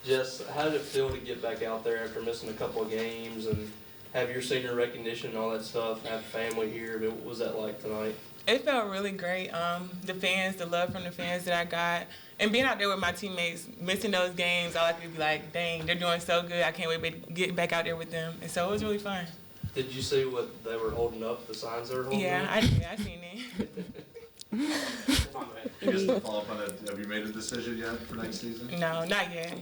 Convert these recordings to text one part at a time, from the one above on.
Jess, how did it feel to get back out there after missing a couple of games and have your senior recognition and all that stuff, have family here? I mean, what was that like tonight? It felt really great. The fans, the love from the fans that I got, and being out there with my teammates, missing those games, all I could be like, dang, they're doing so good. I can't wait to get back out there with them. And so it was really fun. Did you see what they were holding up, the signs they were holding Yeah, up? I did. I seen it. I guess to follow up on that, have you made a decision yet for next season? No, not yet.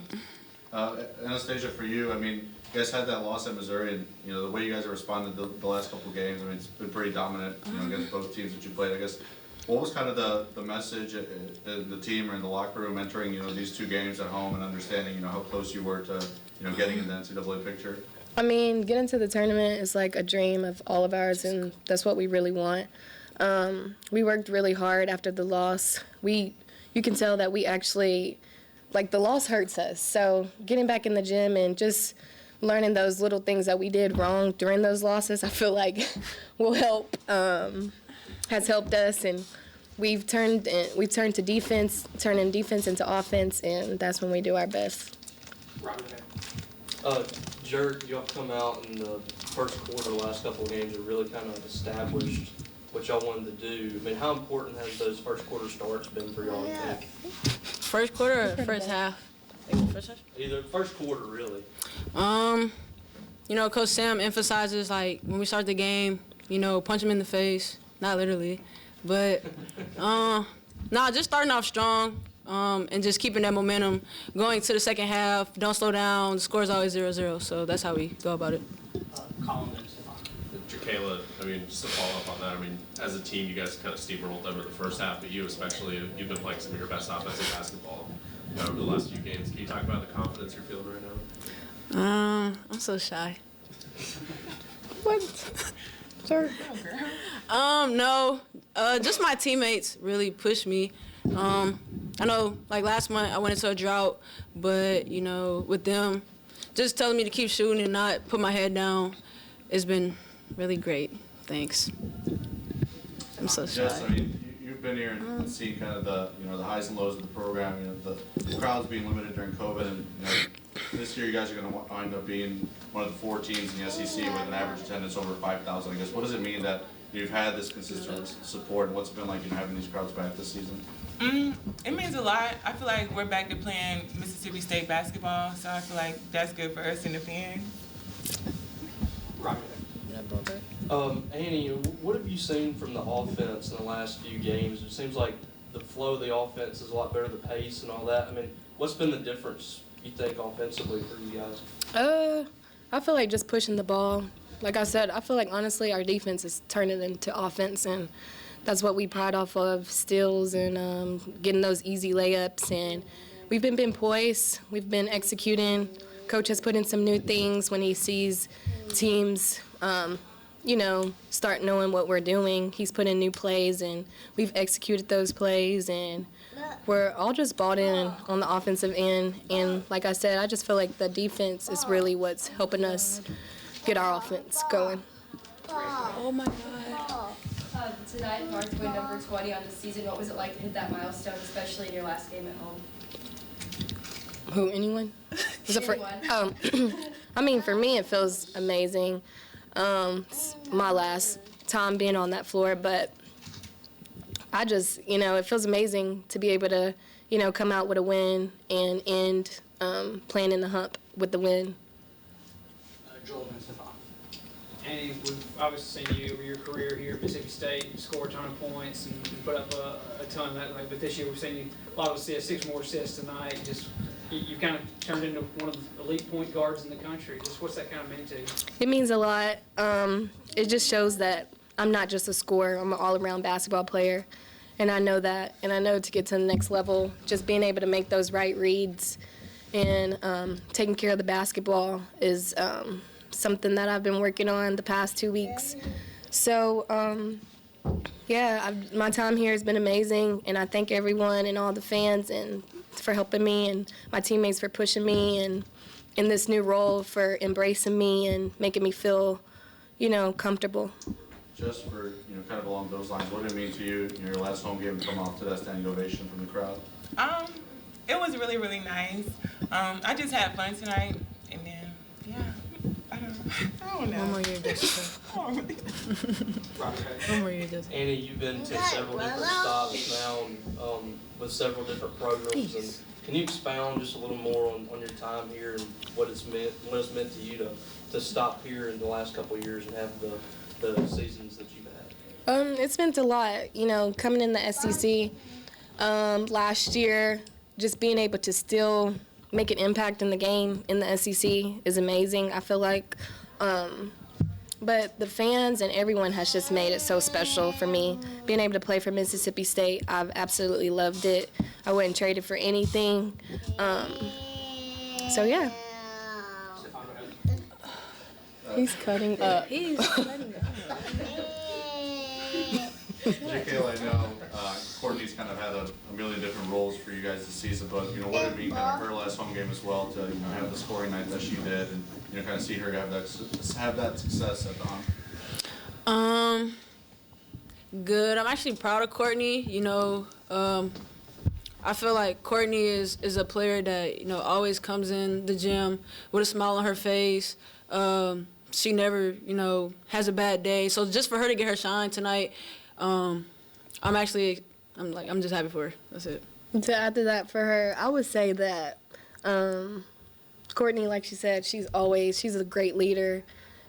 Anastasia, for you, I mean, you guys had that loss at Missouri, and you know the way you guys have responded the last couple of games. I mean, it's been pretty dominant, against both teams that you played. I guess, what was kind of the message in the team or in the locker room entering these two games at home and understanding how close you were to getting in the NCAA picture? I mean, getting to the tournament is like a dream of all of ours, and that's what we really want. We worked really hard after the loss. You can tell that we actually, like, the loss hurts us. So getting back in the gym and just learning those little things that we did wrong during those losses, I feel like will help, has helped us. And we've turned to defense, turning defense into offense, and that's when we do our best. Jared, y'all come out in the first quarter, the last couple of games, and really kind of established what y'all wanted to do. I mean, how important has those first quarter starts been for y'all, you think? First quarter or first half? First half? Either first quarter, really. Coach Sam emphasizes, like, when we start the game, punch him in the face. Not literally. But, just starting off strong and just keeping that momentum going to the second half. Don't slow down. The score's always 0-0, so that's how we go about it. Colin and Stefan. Jacayla, I mean, just to follow up on that, I mean, as a team, you guys kind of steamrolled over the first half, but you especially, you've been playing some of your best offensive basketball over the last few games. Can you talk about the confidence you're feeling right now? I'm so shy. What? Sir? No, just my teammates really pushed me. I know, like last month, I went into a drought, but, with them just telling me to keep shooting and not put my head down, it's been really great. Thanks. I'm so shy. Yes, I mean, you've been here and seen kind of the the highs and lows of the program. The crowds being limited during COVID, and this year you guys are going to wind up being one of the 4 teams in the SEC with an average attendance over 5,000. I guess, what does it mean that you've had this consistent support, and what's it been like having these crowds back this season? It means a lot. I feel like we're back to playing Mississippi State basketball, so I feel like that's good for us and the fans. Annie, what have you seen from the offense in the last few games? It seems like the flow of the offense is a lot better, the pace and all that. I mean, what's been the difference, you think, offensively for you guys? I feel like just pushing the ball. Like I said, I feel like, honestly, our defense is turning into offense, and that's what we pride off of, steals and getting those easy layups. And we've been poised. We've been executing. Coach has put in some new things when he sees teams, start knowing what we're doing. He's put in new plays, and we've executed those plays. And we're all just bought in on the offensive end. And like I said, I just feel like the defense is really what's helping us get our offense going. Oh, my God. Tonight marked win number 20 on the season. What was it like to hit that milestone, especially in your last game at home? Who, anyone? Anyone. I mean, for me, it feels amazing. It's my last time being on that floor, but I just, it feels amazing to be able to, come out with a win and end playing in the hump with the win. Joel and Stefan. And we've obviously seen you over your career here at Mississippi State. You score a ton of points and put up a ton of that. But this year we've seen you a lot of assists, 6 more assists tonight. You kind of turned into one of the elite point guards in the country. Just what's that kind of mean to you? It means a lot. It just shows that I'm not just a scorer. I'm an all-around basketball player, and I know that. And I know to get to the next level, just being able to make those right reads and taking care of the basketball is something that I've been working on the past 2 weeks. So, my time here has been amazing, and I thank everyone and all the fans and for helping me, and my teammates for pushing me, and in this new role for embracing me and making me feel, comfortable. Just for kind of along those lines, what did it mean to you in your last home game to come off to that standing ovation from the crowd? It was really, really nice. I just had fun tonight, and then, yeah, I don't know. One more year, Jessica. I don't really- One more year, Jessica. Annie, you've been to several different stops now, with several different programs, and can you expound just a little more on your time here and what it's meant to you to stop here in the last couple of years and have the seasons that you've had? It's meant a lot, you know, coming in the SEC last year, just being able to still make an impact in the game in the SEC is amazing, I feel like. But the fans and everyone has just made it so special for me. Being able to play for Mississippi State, I've absolutely loved it. I wouldn't trade it for anything. So, yeah. He's cutting up. JKL, I know Courtney's kind of had a million different roles for you guys this season, but you know what did it mean kind of her last home game as well to have the scoring night that she did, and kind of see her have that success at the Hum? Good. I'm actually proud of Courtney. I feel like Courtney is a player that always comes in the gym with a smile on her face. She never has a bad day. So just for her to get her shine tonight, I'm just happy for her. That's it. To add to that for her, I would say that Courtney, like she said, she's a great leader,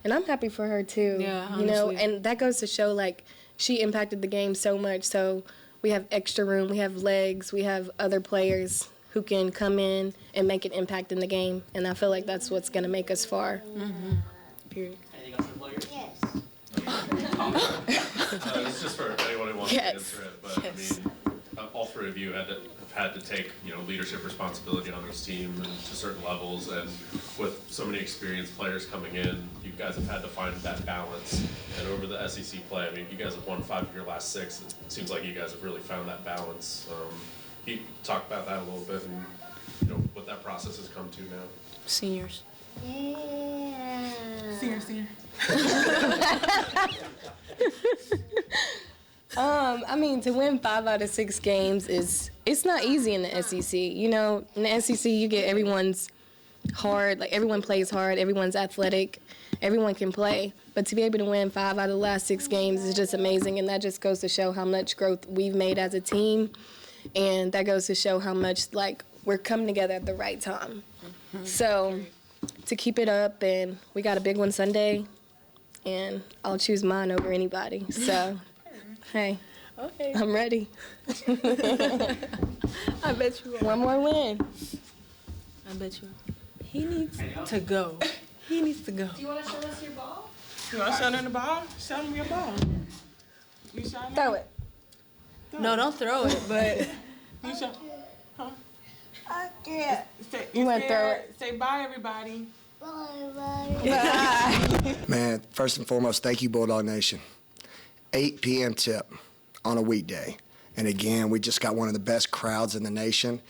and I'm happy for her too. Yeah, honestly. And that goes to show like she impacted the game so much. So we have extra room, we have legs, we have other players who can come in and make an impact in the game, and I feel like that's what's gonna make us far. Mm-hmm. Period. Anything else for the players? It's just for anyone who wants Yes. to answer it, but I mean, all three of you have had to take leadership responsibility on this team and to certain levels, and with so many experienced players coming in, you guys have had to find that balance. And over the SEC play, I mean, you guys have won 5 of your last 6. It seems like you guys have really found that balance. Can you talk about that a little bit and what that process has come to now? Seniors. Senior. I mean, to win 5 out of 6 games it's not easy in the SEC. In the SEC you get everyone's hard, like everyone plays hard, everyone's athletic, everyone can play. But to be able to win 5 out of the last 6 games is just amazing, and that just goes to show how much growth we've made as a team, and that goes to show how much like we're coming together at the right time. So to keep it up, and we got a big one Sunday, and I'll choose mine over anybody. So, hey, Okay. I'm ready. I bet you are. One more win. I bet you are. He needs to go. He needs to go. Do you want to show us your ball? You want to show them the ball? Show them your ball. You show them? Throw it. No, don't throw it, but You show. Huh? Yeah. Say, You wanna throw it? Say bye, everybody. Man, first and foremost, thank you, Bulldog Nation. 8 p.m. tip on a weekday. And again, we just got one of the best crowds in the nation.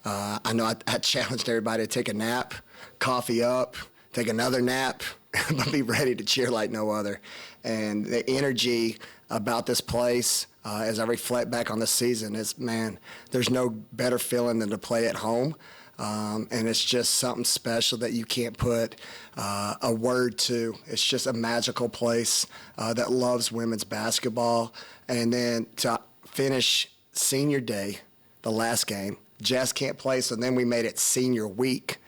I know I challenged everybody to take a nap, coffee up, take another nap, but be ready to cheer like no other. And the energy about this place, as I reflect back on the season, is, man, there's no better feeling than to play at home. And it's just something special that you can't put a word to. It's just a magical place that loves women's basketball. And then to finish senior day, the last game, Jess can't play, so then we made it senior week.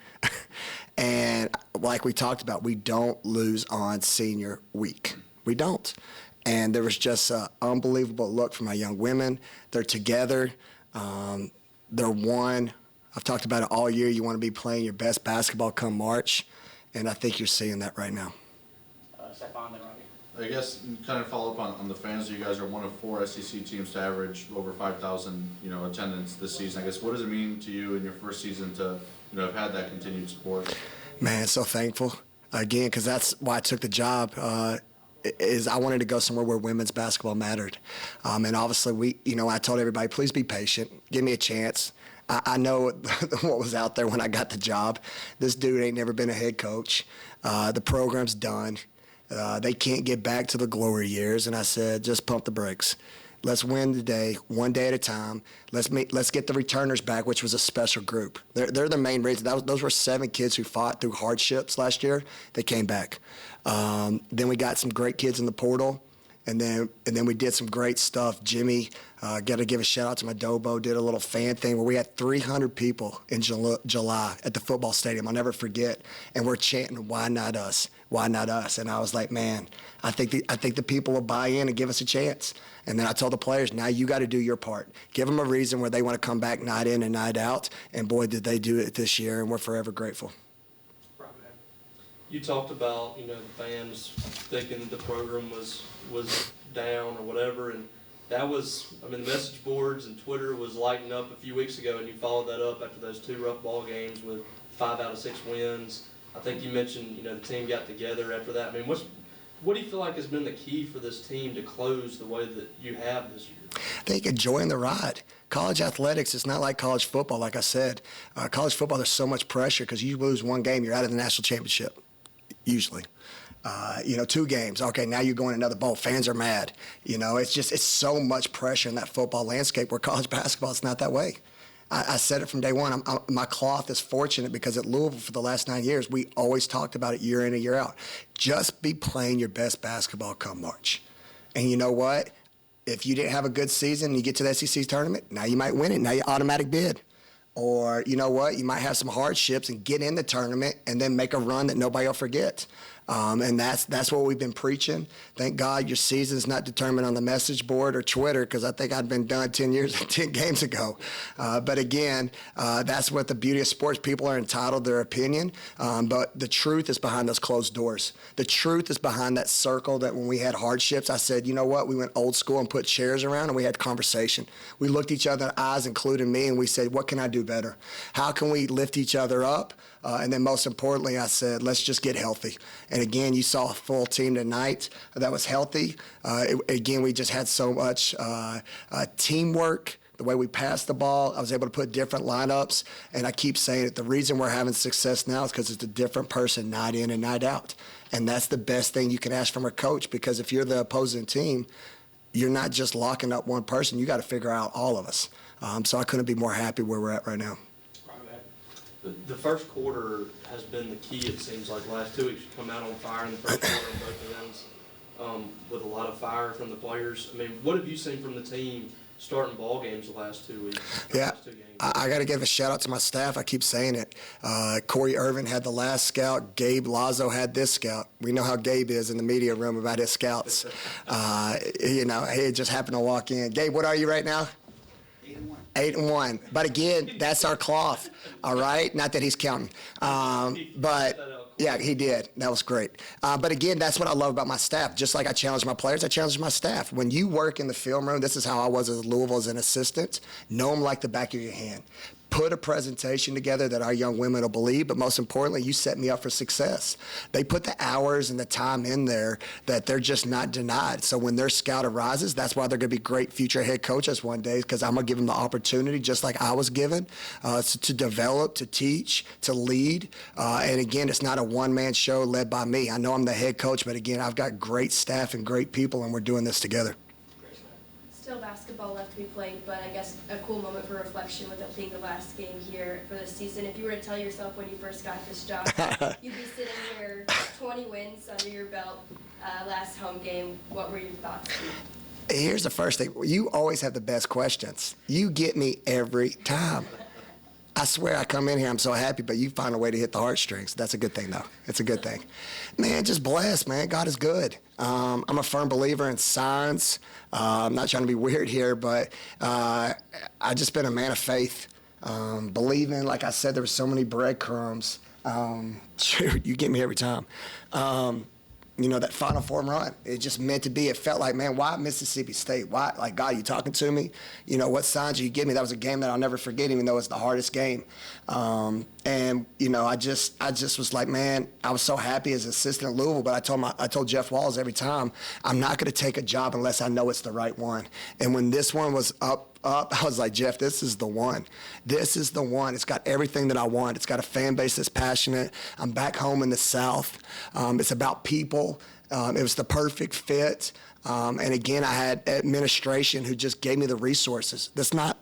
And like we talked about, we don't lose on senior week. We don't. And there was just an unbelievable look from our young women. They're together. They're one. I've talked about it all year. You want to be playing your best basketball come March, and I think you're seeing that right now. Stephon, then Robbie. I guess kind of follow up on the fans. You guys are one of 4 SEC teams to average over 5,000 attendance this season. I guess what does it mean to you in your first season to have had that continued support? Man, so thankful again, because that's why I took the job. Is I wanted to go somewhere where women's basketball mattered, and obviously I told everybody, please be patient, give me a chance. I know what was out there when I got the job. This dude ain't never been a head coach. The program's done. They can't get back to the glory years. And I said, just pump the brakes. Let's win today, one day at a time. Let's get the returners back, which was a special group. They're the main reason. Those were 7 kids who fought through hardships last year. They came back. Then we got some great kids in the portal. And then we did some great stuff. Jimmy, got to give a shout out to my Dobo, did a little fan thing where we had 300 people in July at the football stadium. I'll never forget. And we're chanting, "Why not us? Why not us?" And I was like, man, I think the people will buy in and give us a chance. And then I told the players, now you got to do your part. Give them a reason where they want to come back night in and night out. And boy, did they do it this year, and we're forever grateful. You talked about, the fans thinking the program was down or whatever, and that was, the message boards and Twitter was lighting up a few weeks ago, and you followed that up after those 2 rough ball games with 5 out of 6 wins. I think you mentioned, the team got together after that. What do you feel like has been the key for this team to close the way that you have this year? I think enjoying the ride. College athletics is not like college football, like I said. College football, there's so much pressure because you lose one game, you're out of the national championship, usually. 2 games. Okay, now you're going another bowl. Fans are mad. It's so much pressure in that football landscape where college basketball is not that way. I said it from day one. My cloth is fortunate because at Louisville for the last 9 years, we always talked about it year in and year out. Just be playing your best basketball come March. And you know what? If you didn't have a good season and you get to the SEC tournament, now you might win it. Now you automatic bid. Or you know what? You might have some hardships and get in the tournament and then make a run that nobody will forget. And that's what we've been preaching. Thank God your season is not determined on the message board or Twitter, because I think I'd been done 10 years and 10 games ago. But again, that's what the beauty of sports. People are entitled to their opinion, but the truth is behind those closed doors. The truth is behind that circle that when we had hardships, I said, you know what? We went old school and put chairs around and we had conversation. We looked each other in the eyes, including me, and we said, what can I do better? How can we lift each other up? And then most importantly, I said, let's just get healthy. And again, you saw a full team tonight that was healthy. Again, we just had so much teamwork. The way we passed the ball, I was able to put different lineups. And I keep saying it, the reason we're having success now is because it's a different person night in and night out. And that's the best thing you can ask from a coach, because if you're the opposing team, you're not just locking up one person. You got to figure out all of us. So I couldn't be more happy where we're at right now. The first quarter has been the key, it seems like. The last 2 weeks, you come out on fire in the first quarter on both ends, with a lot of fire from the players. What have you seen from the team starting ball games the last 2 weeks? Yeah, Last 2 games? I got to give a shout out to my staff. I keep saying it. Corey Irvin had the last scout. Gabe Lazo had this scout. We know how Gabe is in the media room about his scouts. He just happened to walk in. Gabe, what are you right now? 8-1. But again, that's our cloth, all right? Not that he's counting. But yeah, he did. That was great. But again, that's what I love about my staff. Just like I challenge my players, I challenge my staff. When you work in the film room, this is how I was at Louisville as an assistant. Know them like the back of your hand. Put a presentation together that our young women will believe, but most importantly, you set me up for success. They put the hours and the time in there that they're just not denied. So when their scout arises, that's why they're going to be great future head coaches one day, because I'm going to give them the opportunity, just like I was given, to develop, to teach, to lead. And again, it's not a one-man show led by me. I know I'm the head coach, but again, I've got great staff and great people, and we're doing this together. Still basketball left to be played, but I guess a cool moment for reflection with it being the last game here for the season. If you were to tell yourself when you first got this job, you'd be sitting here 20 wins under your belt, last home game, what were your thoughts? Here's the first thing. You always have the best questions. You get me every time. I swear I come in here, I'm so happy, but you find a way to hit the heartstrings. That's a good thing, though. It's a good thing. Man, just blessed, man. God is good. I'm a firm believer in signs. I'm not trying to be weird here, but I've just been a man of faith. Believing, like I said, there were so many breadcrumbs. You get me every time. That Final Four run, it just meant to be. It felt like, man, why Mississippi State? Why, like, God, you talking to me? What signs you give me? That was a game that I'll never forget, even though it's the hardest game. I just was like, man, I was so happy as assistant at Louisville, but I told Jeff Walls every time, I'm not going to take a job unless I know it's the right one. And when this one was up, I was like, Jeff, this is the one. This is the one. It's got everything that I want. It's got a fan base that's passionate. I'm back home in the South. It's about people. It was the perfect fit. And again, I had administration who just gave me the resources. That's not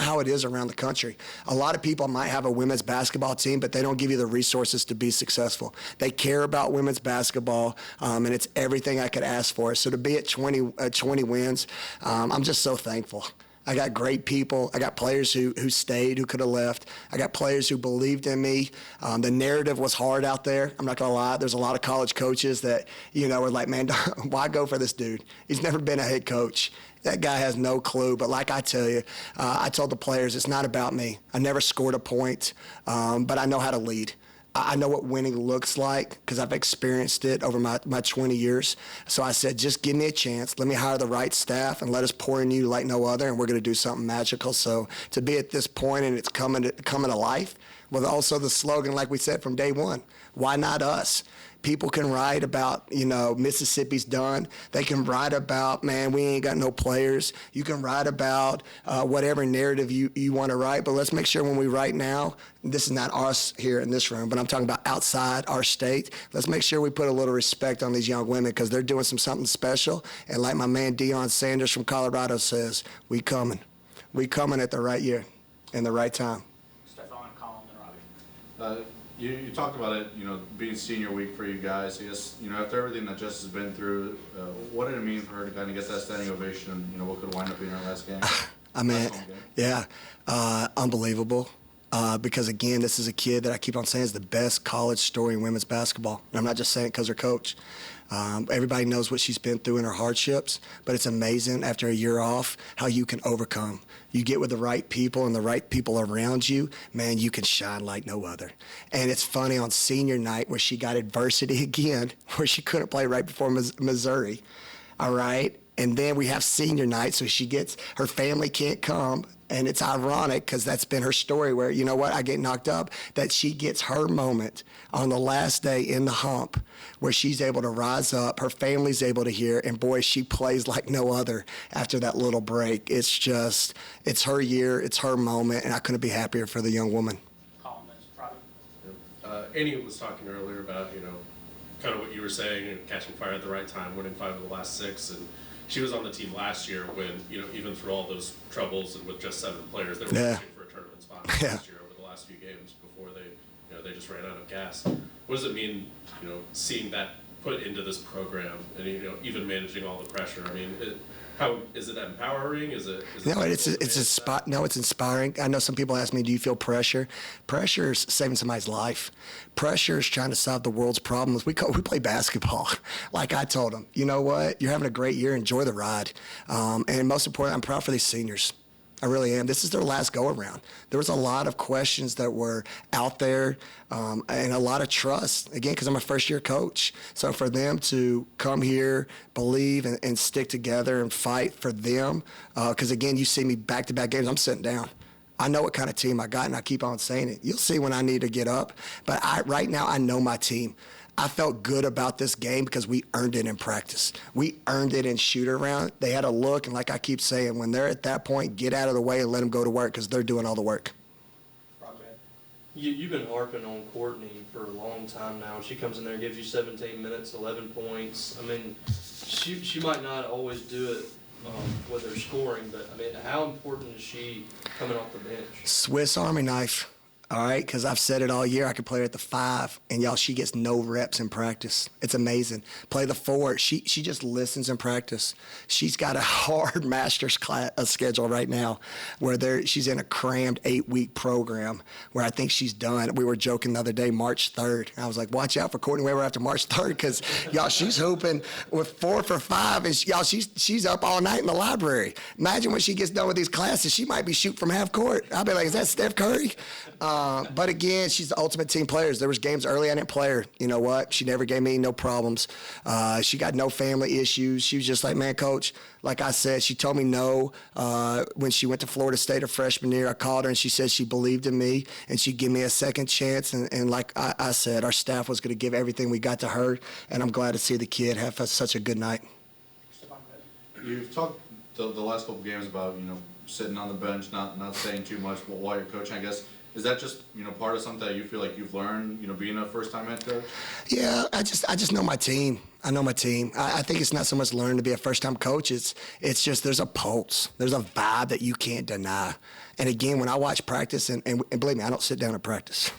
how it is around the country. A lot of people might have a women's basketball team, but they don't give you the resources to be successful. They care about women's basketball, and it's everything I could ask for. So to be at 20 wins, I'm just so thankful. I got great people. I got players who stayed, who could have left. I got players who believed in me. The narrative was hard out there. I'm not going to lie. There's a lot of college coaches that, were like, man, why go for this dude? He's never been a head coach. That guy has no clue. But like I tell you, I told the players, it's not about me. I never scored a point, but I know how to lead. I know what winning looks like because I've experienced it over my 20 years. So I said, just give me a chance. Let me hire the right staff and let us pour in you like no other, and we're going to do something magical. So to be at this point and it's coming to life, with also the slogan, like we said from day one, why not us? People can write about, Mississippi's done. They can write about, man, we ain't got no players. You can write about whatever narrative you want to write, but let's make sure when we write now, this is not us here in this room, but I'm talking about outside our state. Let's make sure we put a little respect on these young women because they're doing something special. And like my man Deion Sanders from Colorado says, we coming. We coming at the right year and the right time. Stefan, Colin, and Robbie. You talked about it, being senior week for you guys. I guess, after everything that Jess has been through, what did it mean for her to kind of get that standing ovation and, what could wind up being her last game? I mean, yeah, unbelievable. Because, again, this is a kid that I keep on saying is the best college story in women's basketball. And I'm not just saying it because her coach. Everybody knows what she's been through in her hardships, but it's amazing after a year off how you can overcome. You get with the right people and the right people around you, man, you can shine like no other. And it's funny on senior night where she got adversity again, where she couldn't play right before Missouri, all right? And then we have senior night, so her family can't come. And it's ironic because that's been her story where, I get knocked up, that she gets her moment on the last day in the hump where she's able to rise up, her family's able to hear, and boy, she plays like no other after that little break. It's her year, it's her moment, and I couldn't be happier for the young woman. Colin, Robbie. Annie was talking earlier about, kind of what you were saying and catching fire at the right time, winning 5 of the last 6, and she was on the team last year when, even through all those troubles and with just 7 players, they were pushing for a tournament spot last year over the last few games before they just ran out of gas. What does it mean, seeing that put into this program and, even managing all the pressure? I mean, how is it empowering? Is it No, it's inspiring. I know some people ask me, do you feel pressure? Pressure is saving somebody's life. Pressure is trying to solve the world's problems. We play basketball. Like I told them, you know what? You're having a great year. Enjoy the ride. And most important, I'm proud for these seniors. I really am. This is their last go-around. There was a lot of questions that were out there and a lot of trust, again, because I'm a first-year coach. So for them to come here, believe, and stick together and fight for them, because, again, you see me back-to-back games, I'm sitting down. I know what kind of team I got, and I keep on saying it. You'll see when I need to get up. But right now, I know my team. I felt good about this game because we earned it in practice. We earned it in shoot-around. They had a look, and like I keep saying, when they're at that point, get out of the way and let them go to work because they're doing all the work. You've been harping on Courtney for a long time now. She comes in there and gives you 17 minutes, 11 points. I mean, she might not always do it with her scoring, but, I mean, how important is she coming off the bench? Swiss Army knife. All right, because I've said it all year. I could play her at the 5, and y'all, she gets no reps in practice. It's amazing. Play the 4. She just listens in practice. She's got a hard master's class schedule right now, where she's in a crammed 8-week program where I think she's done. We were joking the other day, March 3rd. I was like, watch out for Courtney Weber after March 3rd, because y'all, she's hooping with 4 for 5, and y'all, she's up all night in the library. Imagine when she gets done with these classes, she might be shooting from half court. I'll be like, is that Steph Curry? But again, she's the ultimate team player. There was games early I didn't play her. You know what? She never gave me no problems. She got no family issues. She was just like, man, coach, like I said, she told me no when she went to Florida State her freshman year. I called her and she said she believed in me and she'd give me a second chance. And like I said, our staff was going to give everything we got to her. And I'm glad to see the kid have such a good night. You've talked the last couple games about, sitting on the bench, not saying too much while you're coaching, I guess. Is that just, part of something that you feel like you've learned, being a first-time head coach? Yeah, I just know my team. I know my team. I think it's not so much learning to be a first-time coach. It's just there's a pulse. There's a vibe that you can't deny. And again, when I watch practice, and believe me, I don't sit down and practice.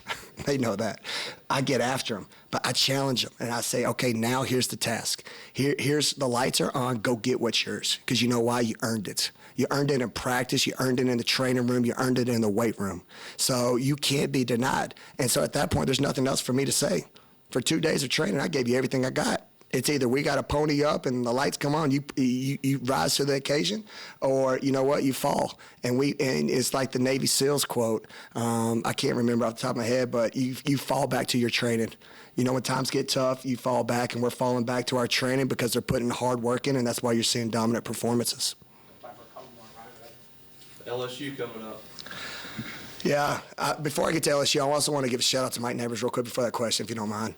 They know that. I get after them, but I challenge them, and I say, okay, now here's the task. Here's the lights are on. Go get what's yours, because you know why? You earned it. You earned it in practice. You earned it in the training room. You earned it in the weight room. So you can't be denied. And so at that point, there's nothing else for me to say. For 2 days of training, I gave you everything I got. It's either we got to pony up and the lights come on, you rise to the occasion, or you know what, you fall. And it's like the Navy SEALs quote. I can't remember off the top of my head, but you fall back to your training. You know, when times get tough, you fall back, and we're falling back to our training because they're putting hard work in, and that's why you're seeing dominant performances. LSU coming up. Yeah. Before I get to LSU, I also want to give a shout out to Mike Neighbors real quick before that question, if you don't mind.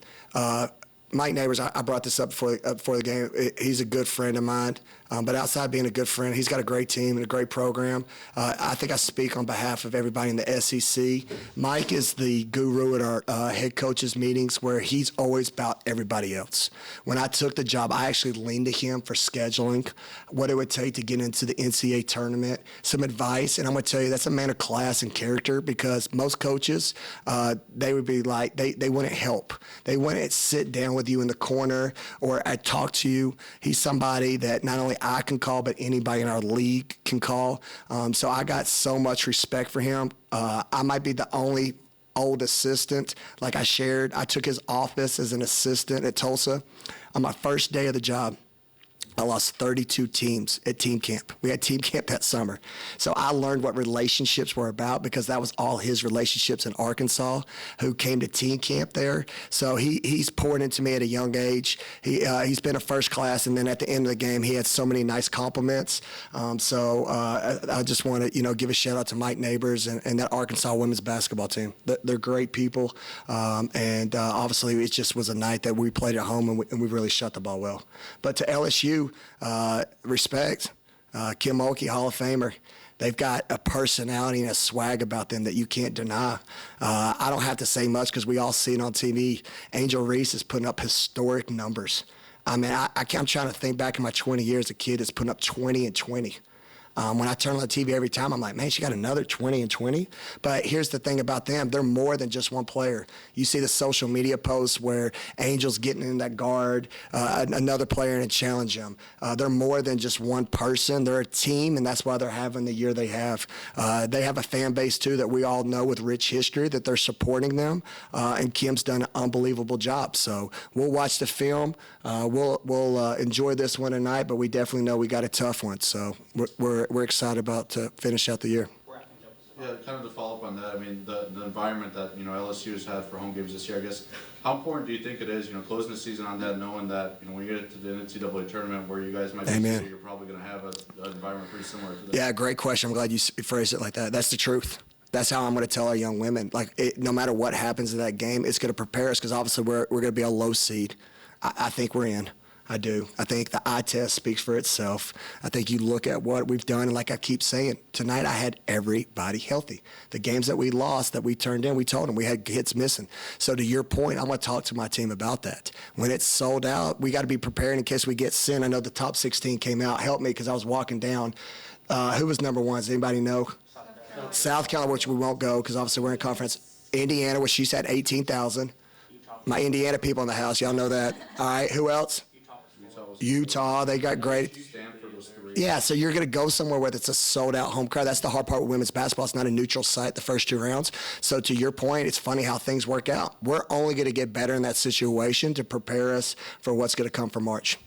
Mike Neighbors, I brought this up before the game. He's a good friend of mine, but outside being a good friend, he's got a great team and a great program. I think I speak on behalf of everybody in the SEC. Mike is the guru at our head coaches meetings, where he's always about everybody else. When I took the job, I actually leaned to him for scheduling, what it would take to get into the NCAA tournament, some advice, and I'm going to tell you, that's a man of class and character, because most coaches, they would be like, they wouldn't help. They wouldn't sit down with you in the corner or talk to you. He's somebody that not only I can call, but anybody in our league can call. So I got so much respect for him. I might be the only old assistant. Like I shared, I took his office as an assistant at Tulsa. On my first day of the job, I lost 32 teams at team camp. We had team camp that summer. So I learned what relationships were about, because that was all his relationships in Arkansas who came to team camp there. So he's poured into me at a young age. He's been a first class, and then at the end of the game, he had so many nice compliments. I just want to, give a shout out to Mike Neighbors and that Arkansas women's basketball team. They're great people. Obviously it just was a night that we played at home, and we really shut the ball well. But to LSU, respect. Kim Mulkey, Hall of Famer. They've got a personality and a swag about them that you can't deny. I don't have to say much because we all see it on TV. Angel Reese is putting up historic numbers. I mean, I'm trying to think back in my 20 years, a kid is putting up 20 and 20. When I turn on the TV every time, I'm like, man, she got another 20 and 20. But here's the thing about them. They're more than just one player. You see the social media posts where Angel's getting in that guard, another player, and challenge them. They're more than just one person. They're a team, and that's why they're having the year they have. They have a fan base, too, that we all know with rich history, that they're supporting them. And Kim's done an unbelievable job. So we'll watch the film. We'll enjoy this one tonight, but we definitely know we got a tough one. So we're excited about to finish out the year. Yeah, kind of to follow up on that, I mean, the environment that, LSU has had for home games this year, I guess, how important do you think it is, closing the season on that, knowing that, when you get to the NCAA tournament where you guys might be, you're probably going to have an environment pretty similar to that? Yeah, great question. I'm glad you phrased it like that. That's the truth. That's how I'm going to tell our young women. No matter what happens in that game, it's going to prepare us, because obviously we're going to be a low seed. I think we're in. I do. I think the eye test speaks for itself. I think you look at what we've done, and like I keep saying, tonight I had everybody healthy. The games that we lost, that we turned in, we told them we had hits missing. So to your point, I'm going to talk to my team about that. When it's sold out, we got to be prepared in case we get sent. I know the top 16 came out. Help me, because I was walking down. Who was number one? Does anybody know? South Carolina, which we won't go because obviously we're in conference. Indiana, which she's at 18,000. My Indiana people in the house, y'all know that. All right, who else? Utah, they got great. Yeah, so you're going to go somewhere where it's a sold-out home crowd. That's the hard part with women's basketball. It's not a neutral site the first 2 rounds. So to your point, it's funny how things work out. We're only going to get better in that situation to prepare us for what's going to come for March.